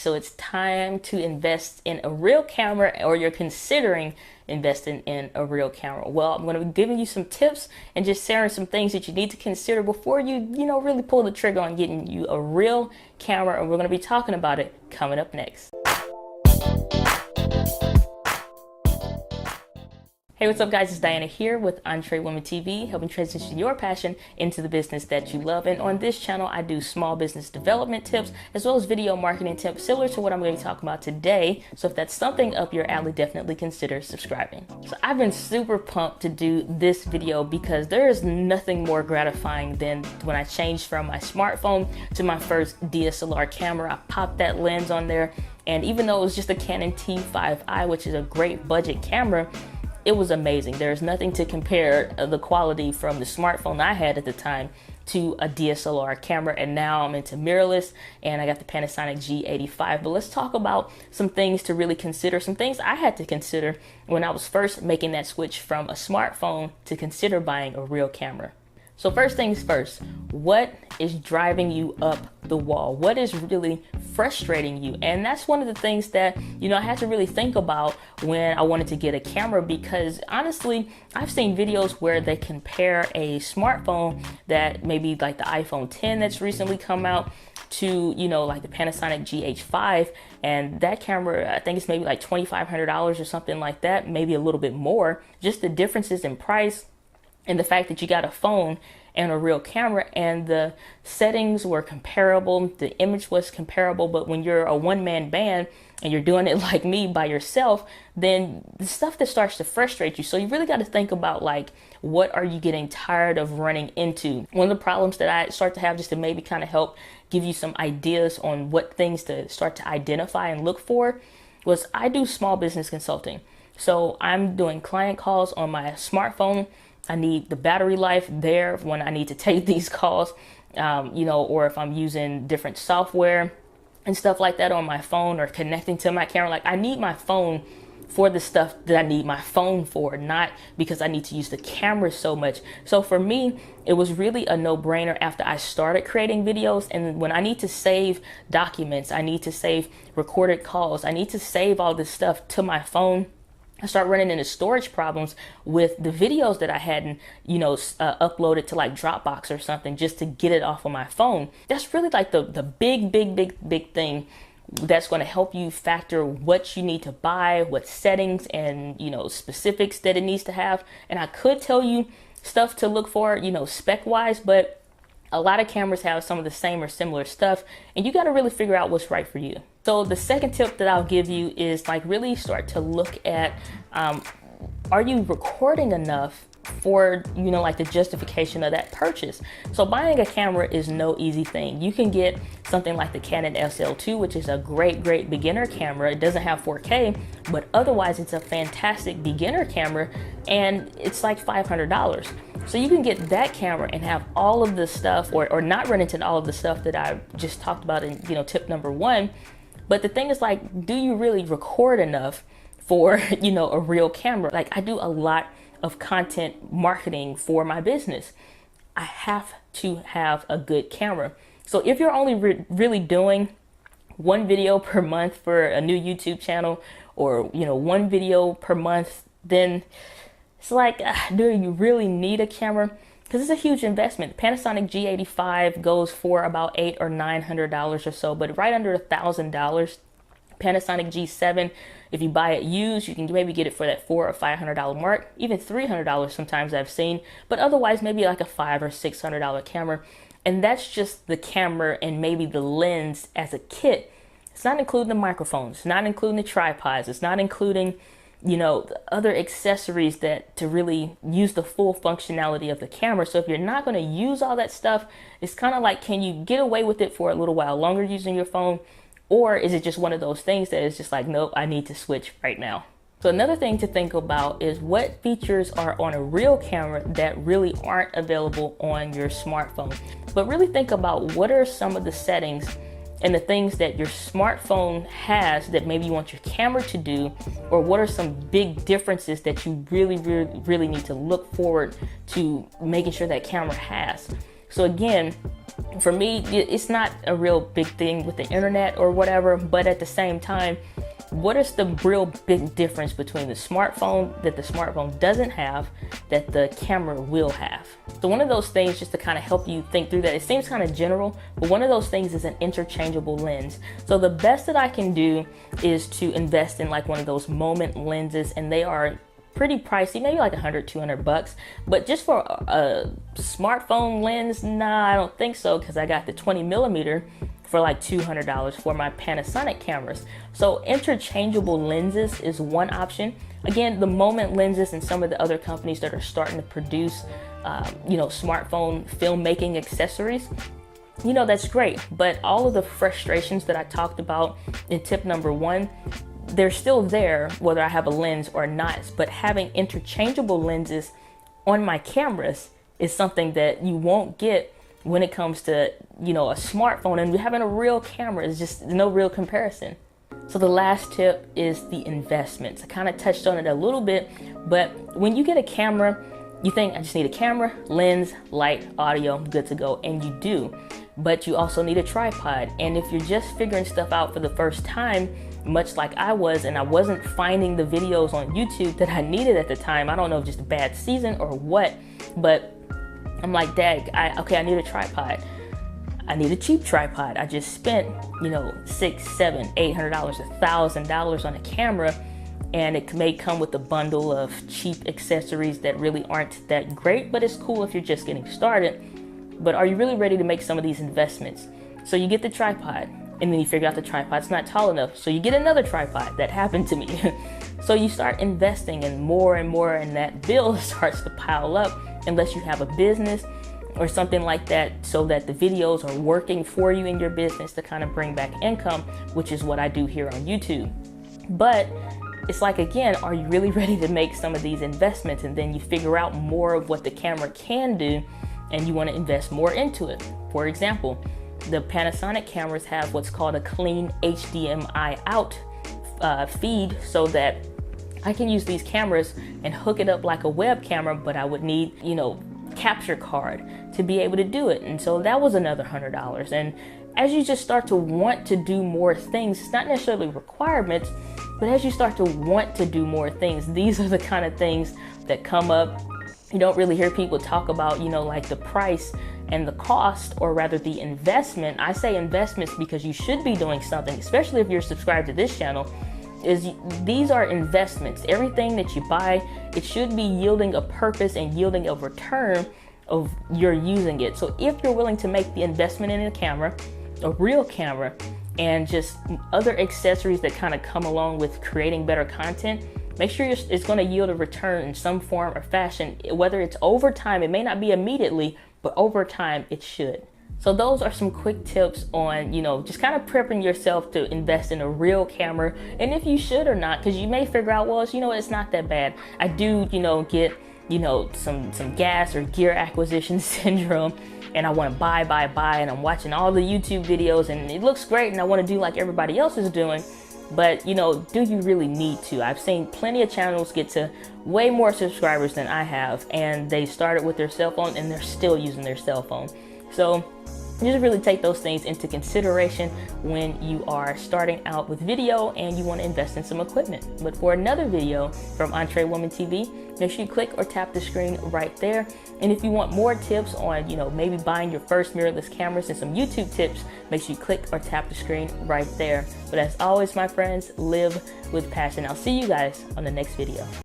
So it's time to invest in a real camera, or you're considering investing in a real camera. Well, I'm going to be giving you some tips and just sharing some things that you need to consider before you really pull the trigger on getting you a real camera. And we're going to be talking about it coming up next. Hey, what's up guys? It's Diana here with Entree Women TV, helping transition your passion into the business that you love. And on this channel, I do small business development tips, as well as video marketing tips, similar to what I'm going to be talking about today. So if that's something up your alley, definitely consider subscribing. So I've been super pumped to do this video because there is nothing more gratifying than when I changed from my smartphone to my first DSLR camera. I popped that lens on there, and even though it was just a Canon T5i, which is a great budget camera, it was amazing. There's nothing to compare the quality from the smartphone I had at the time to a DSLR camera. And now I'm into mirrorless, and I got the Panasonic G85. But let's talk about some things to really consider, some things I had to consider when I was first making that switch from a smartphone to consider buying a real camera. So first things first, what is driving you up the wall? What is really frustrating you? And that's one of the things that, I had to really think about when I wanted to get a camera, because honestly, I've seen videos where they compare a smartphone that maybe like the iPhone 10 that's recently come out to, like the Panasonic GH5, and that camera, I think it's maybe like $2,500 or something like that, maybe a little bit more. Just the differences in price, and the fact that you got a phone and a real camera, and the settings were comparable, the image was comparable. But when you're a one-man band and you're doing it like me by yourself, then the stuff that starts to frustrate you. So you really got to think about, like, what are you getting tired of running into? One of the problems that I start to have, just to maybe kind of help give you some ideas on what things to start to identify and look for, was I do small business consulting. So I'm doing client calls on my smartphone. I need the battery life there when I need to take these calls, or if I'm using different software and stuff like that on my phone, or connecting to my camera. Like, I need my phone for the stuff that I need my phone for, not because I need to use the camera so much. So for me, it was really a no-brainer after I started creating videos. And when I need to save documents, I need to save recorded calls, I need to save all this stuff to my phone, I start running into storage problems with the videos that I hadn't, uploaded to like Dropbox or something, just to get it off of my phone. That's really like the big thing that's going to help you factor what you need to buy, what settings and, specifics that it needs to have. And I could tell you stuff to look for, spec wise, but a lot of cameras have some of the same or similar stuff, and you got to really figure out what's right for you. So the second tip that I'll give you is, like, really start to look at, are you recording enough for, like the justification of that purchase? So buying a camera is no easy thing. You can get something like the Canon SL2, which is a great beginner camera. It doesn't have 4K, but otherwise it's a fantastic beginner camera, and it's like $500. So you can get that camera and have all of the stuff, or not run into all of the stuff that I just talked about in, tip number one. But the thing is, like, do you really record enough for, a real camera? Like, I do a lot of content marketing for my business. I have to have a good camera. So if you're only really doing one video per month for a new YouTube channel, or, one video per month, then it's like, do you really need a camera? Because it's a huge investment. Panasonic G85 goes for about $800 or $900 or so, but right under $1,000. Panasonic G7, if you buy it used, you can maybe get it for that $400 or $500 mark, even $300 sometimes I've seen, but otherwise maybe like a $500 or $600 camera. And that's just the camera and maybe the lens as a kit. It's not including the microphones, it's not including the tripods, it's not including, the other accessories that to really use the full functionality of the camera. So if you're not going to use all that stuff, it's kind of like, can you get away with it for a little while longer using your phone? Or is it just one of those things that is just like, nope, I need to switch right now? So another thing to think about is what features are on a real camera that really aren't available on your smartphone. But really think about, what are some of the settings and the things that your smartphone has that maybe you want your camera to do, or what are some big differences that you really need to look forward to making sure that camera has. So again, For me, it's not a real big thing with the internet or whatever, but at the same time, what is the real big difference between the smartphone that the smartphone doesn't have that the camera will have? So one of those things, just to kind of help you think through that, it seems kind of general, but one of those things is an interchangeable lens. So the best that I can do is to invest in like one of those moment lenses, and they are pretty pricey, maybe like $100-200. But just for a smartphone lens, nah, I don't think so, because I got the 20mm for like $200 for my Panasonic cameras. So interchangeable lenses is one option. Again, the moment lenses and some of the other companies that are starting to produce smartphone filmmaking accessories, that's great. But all of the frustrations that I talked about in tip number 1, they're still there whether I have a lens or not. But having interchangeable lenses on my cameras is something that you won't get when it comes to, a smartphone, and having a real camera is just no real comparison. So the last tip is the investments. I kind of touched on it a little bit, but when you get a camera, you think, I just need a camera, lens, light, audio, I'm good to go. And you do, but you also need a tripod. And if you're just figuring stuff out for the first time, much like I was, and I wasn't finding the videos on YouTube that I needed at the time, I don't know if just a bad season or what, but I'm like, Dad, I need a tripod. I need a cheap tripod. I just spent, $600, $700, $800, $1,000 on a camera, and it may come with a bundle of cheap accessories that really aren't that great, but it's cool if you're just getting started. But are you really ready to make some of these investments? So you get the tripod, and then you figure out the tripod's not tall enough, so you get another tripod. That happened to me. So you start investing in more and more, and that bill starts to pile up unless you have a business or something like that, so that the videos are working for you in your business to kind of bring back income, which is what I do here on YouTube. But it's like, again, are you really ready to make some of these investments? And then you figure out more of what the camera can do, and you want to invest more into it. For example, the Panasonic cameras have what's called a clean HDMI out feed, so that I can use these cameras and hook it up like a web camera, but I would need, capture card to be able to do it. And so that was another $100. And as you just start to want to do more things, it's not necessarily requirements, but as you start to want to do more things, these are the kind of things that come up. You don't really hear people talk about, like the price and the cost, or rather the investment. I say investments because you should be doing something, especially if you're subscribed to this channel. These are investments. Everything that you buy, it should be yielding a purpose and yielding a return of you're using it. So if you're willing to make the investment in a camera, a real camera, and just other accessories that kind of come along with creating better content, make sure it's going to yield a return in some form or fashion. Whether it's over time, it may not be immediately, but over time it should. So those are some quick tips on, just kind of prepping yourself to invest in a real camera, and if you should or not, because you may figure out, well, it's not that bad. I do, get, some gas or gear acquisition syndrome, and I want to buy, and I'm watching all the YouTube videos, and it looks great, and I want to do like everybody else is doing. But, do you really need to? I've seen plenty of channels get to way more subscribers than I have, and they started with their cell phone, and they're still using their cell phone. So just really take those things into consideration when you are starting out with video and you want to invest in some equipment. But for another video from Entree Woman TV, make sure you click or tap the screen right there. And if you want more tips on, maybe buying your first mirrorless cameras and some YouTube tips, make sure you click or tap the screen right there. But as always, my friends, live with passion. I'll see you guys on the next video.